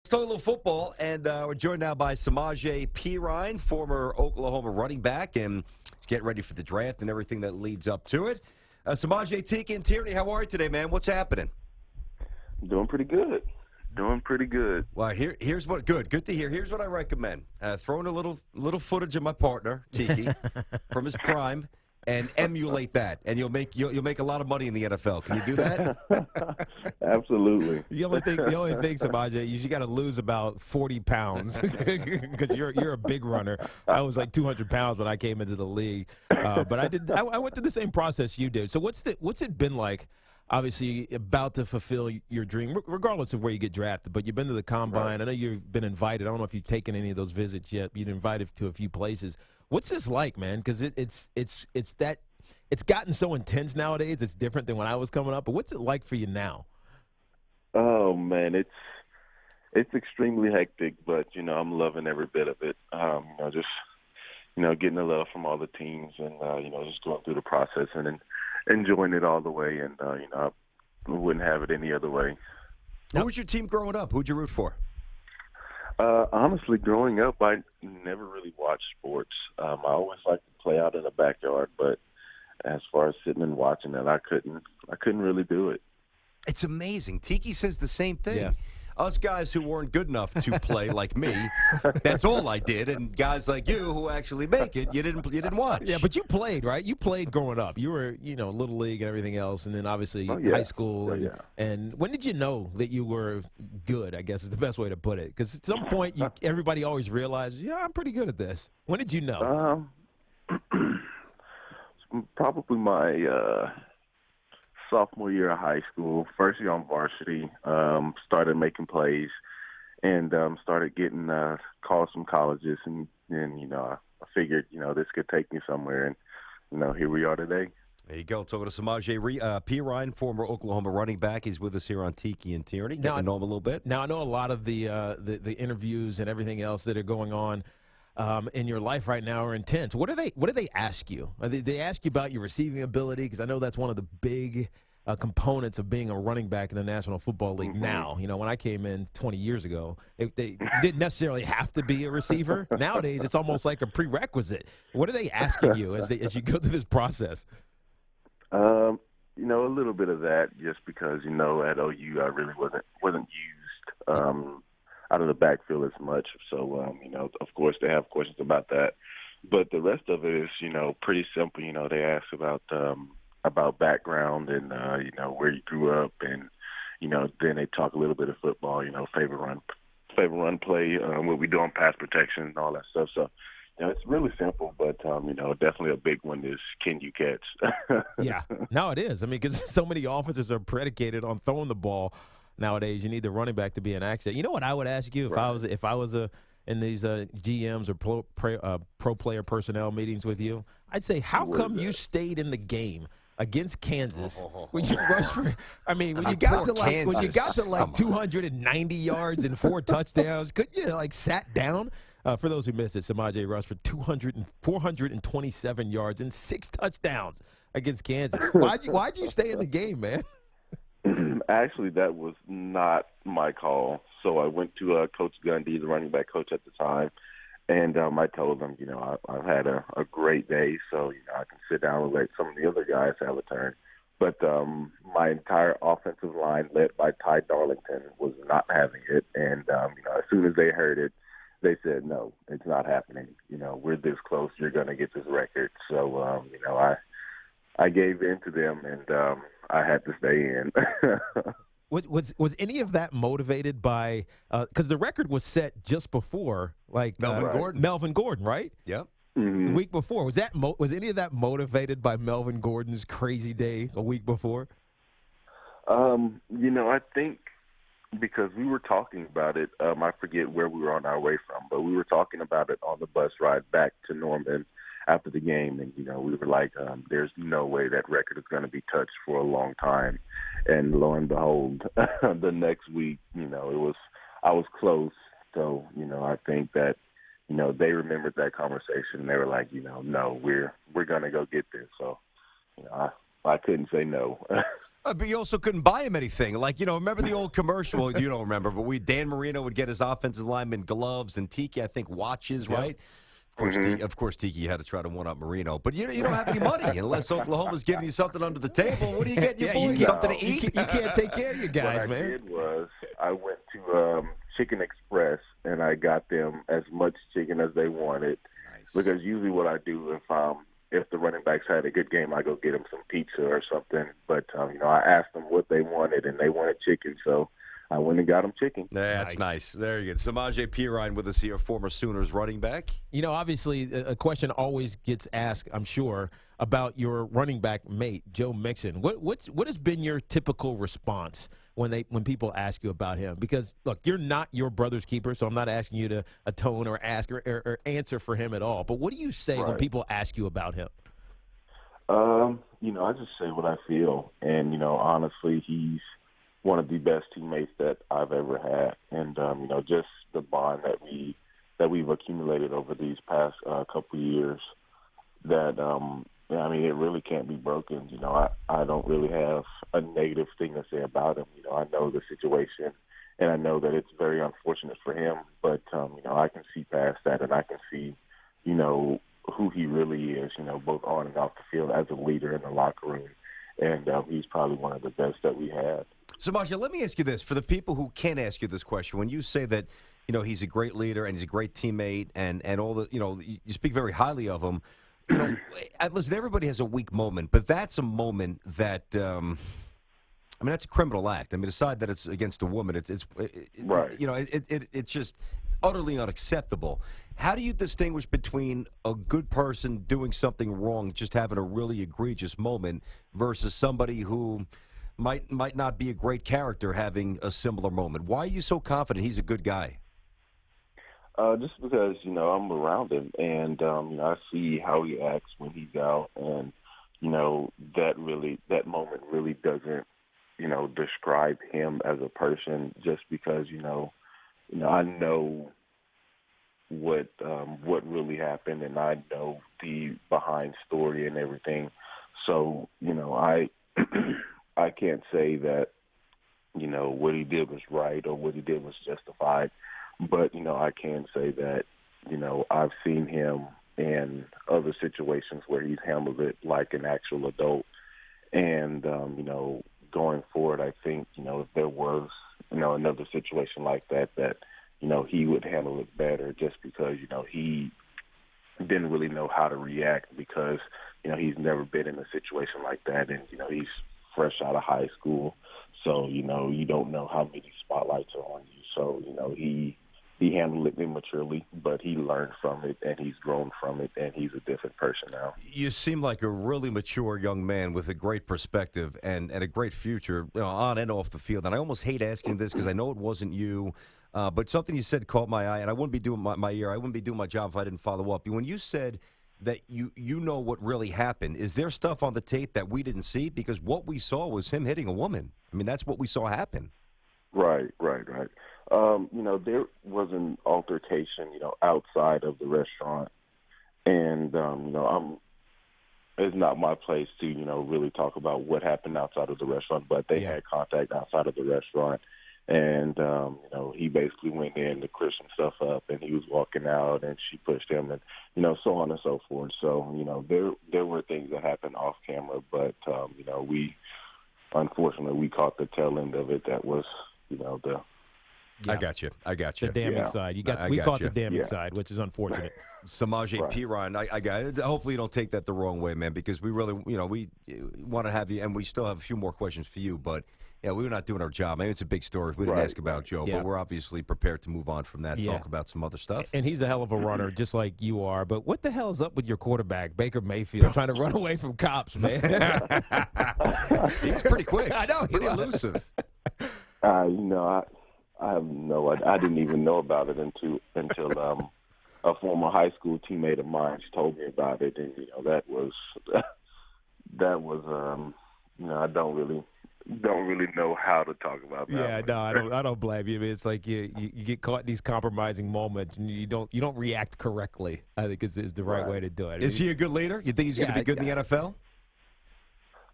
Talk a little football, and we're joined now by Samaje Perine, former Oklahoma running back, and he's getting ready for the draft and everything that leads up to it. Samaje, Tiki Tierney, how are you today, man? What's happening? Doing pretty good. Doing pretty good. Well, here's what good to hear. Here's what I recommend: throwing a little footage of my partner Tiki from his prime, and emulate that, and you'll make a lot of money in the NFL. Can you do that? Absolutely. The only thing, Samaje, you got to lose about 40 pounds because you're a big runner. I was like 200 pounds when I came into the league, but I went through the same process you did. So what's it been like? Obviously, about to fulfill your dream, regardless of where you get drafted. But you've been to the combine. Right. I know you've been invited. I don't know if you've taken any of those visits yet. You've been invited to a few places. What's this like, man? Because it's gotten so intense nowadays. It's different than when I was coming up. But what's it like for you now? Oh man, it's extremely hectic, but I'm loving every bit of it. Just getting the love from all the teams, and just going through the process and enjoying it all the way. And I wouldn't have it any other way. Who was your team growing up? Who'd you root for? Honestly, growing up, I never really watched sports. I always liked to play out in the backyard, but as far as sitting and watching it, I couldn't really do it. It's amazing. Tiki says the same thing. Yeah. Us guys who weren't good enough to play like me, that's all I did. And guys like you who actually make it, you didn't watch. Yeah, but you played, right? You played growing up. You were, little league and everything else, and then obviously high school. And when did you know that you were good, I guess is the best way to put it? Because at some point, everybody always realizes, yeah, I'm pretty good at this. When did you know? Probably my sophomore year of high school, first year on varsity, started making plays and started getting calls from colleges, and I figured this could take me somewhere, and here we are today. There you go. Talking to Samaje Perine, former Oklahoma running back. He's with us here on Tiki and Tierney. Getting to know him a little bit. Now I know a lot of the interviews and everything else that are going on in your life right now are intense. What do they ask you? They ask you about your receiving ability, because I know that's one of the big components of being a running back in the National Football League. Mm-hmm. Now, you when I came in 20 years ago, you didn't necessarily have to be a receiver. Nowadays, it's almost like a prerequisite. What are they asking you as you go through this process? A little bit of that, just because at OU I really wasn't used out of the backfield as much. So of course they have questions about that, but the rest of it is pretty simple. They ask about background and where you grew up, and then they talk a little bit of football. Favorite run play, what we do on pass protection and all that stuff. So it's really simple, but definitely a big one is, can you catch? Yeah, no, it is. I mean, because so many offenses are predicated on throwing the ball nowadays. You need the running back to be an asset. You know what I would ask you if I was in these GMs or pro player personnel meetings with you? I'd say, how come you stayed in the game against Kansas when you rushed for? I mean, when you got to like 290 yards and 4 touchdowns, couldn't you sat down? For those who missed it, Samaje rushed for 427 yards and 6 touchdowns against Kansas. Why'd you stay in the game, man? Actually, that was not my call. So I went to Coach Gundy, the running back coach at the time, and I told him, I've had a great day, so I can sit down and let some of the other guys have a turn. But my entire offensive line, led by Ty Darlington, was not having it, and as soon as they heard it, they said, no, it's not happening. We're this close. You're going to get this record. So, I gave in to them, and I had to stay in. Was any of that motivated by because the record was set just before Melvin Gordon, right? Yep. Mm-hmm. The week before. Was any of that motivated by Melvin Gordon's crazy day a week before? I think because we were talking about it, I forget where we were on our way from, but we were talking about it on the bus ride back to Norman after the game, and we were like, there's no way that record is going to be touched for a long time. And lo and behold, the next week, I was close. So I think that they remembered that conversation. They were like, no, we're going to go get this. So I couldn't say no. But you also couldn't buy him anything. Like, remember the old commercial? Well, you don't remember, but Dan Marino would get his offensive lineman gloves and Tiki, I think, watches, right? Of course, Tiki had to try to one-up Marino. But you don't have any money unless Oklahoma's giving you something under the table. What are you getting your boys? Something to eat? You can't take care of your guys, what man. What I did was I went to Chicken Express, and I got them as much chicken as they wanted. Nice. Because usually what I do if the running backs had a good game, I go get them some pizza or something. But, I asked them what they wanted, and they wanted chicken. So I went and got them chicken. That's nice. There you go. Samaje Perine with us here, former Sooners running back. Obviously, a question always gets asked, I'm sure, about your running back mate, Joe Mixon. What has been your typical response when people ask you about him? Because, look, you're not your brother's keeper, so I'm not asking you to atone or ask or answer for him at all. But what do you say when people ask you about him? I just say what I feel. And, honestly, he's one of the best teammates that I've ever had. And, just the bond that we've accumulated over these past couple of years that, it really can't be broken. I don't really have a negative thing to say about him. I know the situation, and I know that it's very unfortunate for him. But, I can see past that, and I can see, who he really is, both on and off the field as a leader in the locker room. And he's probably one of the best that we had. So, Marcia, let me ask you this. For the people who can't ask you this question, when you say that, he's a great leader and he's a great teammate and all the, you speak very highly of him, listen, everybody has a weak moment, but that's a moment that, that's a criminal act. Aside that it's against a woman, it's right. It's just utterly unacceptable. How do you distinguish between a good person doing something wrong, just having a really egregious moment, versus somebody who might not be a great character having a similar moment? Why are you so confident he's a good guy? Just because, I'm around him, and, I see how he acts when he's out, and, that moment really doesn't, describe him as a person, just because, I know what really happened, and I know the behind story and everything. So, I I can't say that, what he did was right or what he did was justified. But, I can say that, I've seen him in other situations where he's handled it like an actual adult. And, going forward, I think, if there was, another situation like that, he would handle it better just because, he didn't really know how to react because, he's never been in a situation like that. And, he's fresh out of high school. So, you don't know how many spotlights are on you. So, he handled it immaturely, but he learned from it, and he's grown from it, and he's a different person now. You seem like a really mature young man with a great perspective and a great future, on and off the field. And I almost hate asking this because I know it wasn't you, but something you said caught my eye, and I wouldn't be doing my ear. I wouldn't be doing my job if I didn't follow up. When you said that you know what really happened, is there stuff on the tape that we didn't see? Because what we saw was him hitting a woman. That's what we saw happen. Right. There was an altercation, outside of the restaurant, and it's not my place to, really talk about what happened outside of the restaurant, but they had contact outside of the restaurant, and he basically went in to clear some stuff up, and he was walking out, and she pushed him, and so on and so forth. So there were things that happened off camera, but we unfortunately caught the tail end of it. That was the. Yeah. I got you. The damning side. We caught the damning side, which is unfortunate. Samaje Perine, I got it. Hopefully you don't take that the wrong way, man, because we really, we want to have you, and we still have a few more questions for you, but we're not doing our job. Maybe it's a big story. We didn't ask about Joe, but we're obviously prepared to move on from that, talk about some other stuff. And he's a hell of a runner, just like you are. But what the hell is up with your quarterback, Baker Mayfield, trying to run away from cops, man? He's pretty quick. I know. Pretty elusive. I have no idea. I didn't even know about it until a former high school teammate of mine told me about it, and that was I don't really know how to talk about that. Yeah, no, I don't blame you. It's like you get caught in these compromising moments, and you don't react correctly. I think is the right way to do it. Is he a good leader? You think he's going to be good in the NFL?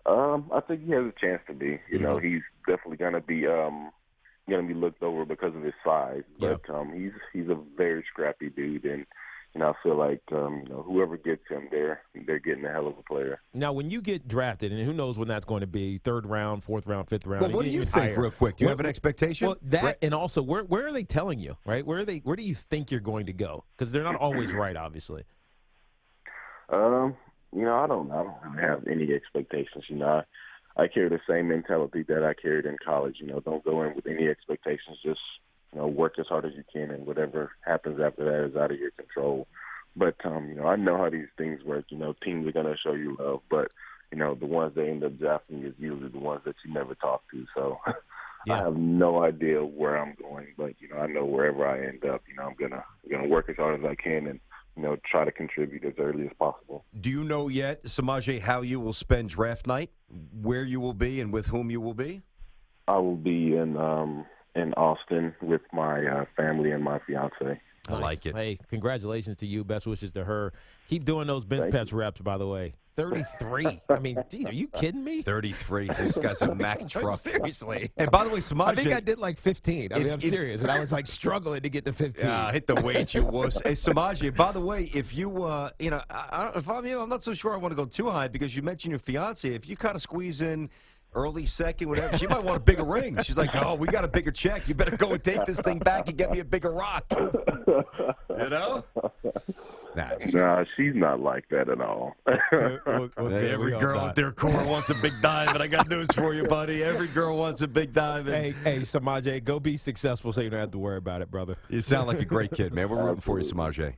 I think he has a chance to be. You know, he's definitely going to be looked over because of his size. But he's a very scrappy dude, and I feel like whoever gets him, they're getting a hell of a player. Now, when you get drafted, and who knows when that's going to be, 3rd round, 4th round, 5th round. Well, what do you think, real quick? Do you have an expectation? Well, that and also where are they telling you, right? Where do you think you're going to go? Because they're not always right, obviously. I don't really have any expectations. I carry the same mentality that I carried in college. Don't go in with any expectations. Just work as hard as you can, and whatever happens after that is out of your control. But I know how these things work. Teams are going to show you love, but the ones that end up drafting is usually the ones that you never talk to. So I have no idea where I'm going, but I know wherever I end up, I'm gonna work as hard as I can and try to contribute as early as possible. Do you know yet, Samaje, how you will spend draft night, where you will be, and with whom you will be? I will be in Austin with my family and my fiance. I like it. Hey, congratulations to you. Best wishes to her. Keep doing those bench press reps, by the way. 33. I mean, geez, are you kidding me? 33. This guy's a Mack truck. Seriously. And by the way, Samaje, I think I did like 15. I mean, I'm serious. And I was like struggling to get to 15. Hit the weight, you wuss. Hey, Samaje, by the way, if you, if I'm you, I'm not so sure I want to go too high because you mentioned your fiance. If you kind of squeeze in early second, whatever, she might want a bigger ring. She's like, oh, we got a bigger check. You better go and take this thing back and get me a bigger rock. You know? Nah, she's not like that at all. Every girl at their core wants a big diamond. I got news for you, buddy. Every girl wants a big diamond. Hey, Samaje, go be successful so you don't have to worry about it, brother. You sound like a great kid, man. We're rooting for you, Samaje.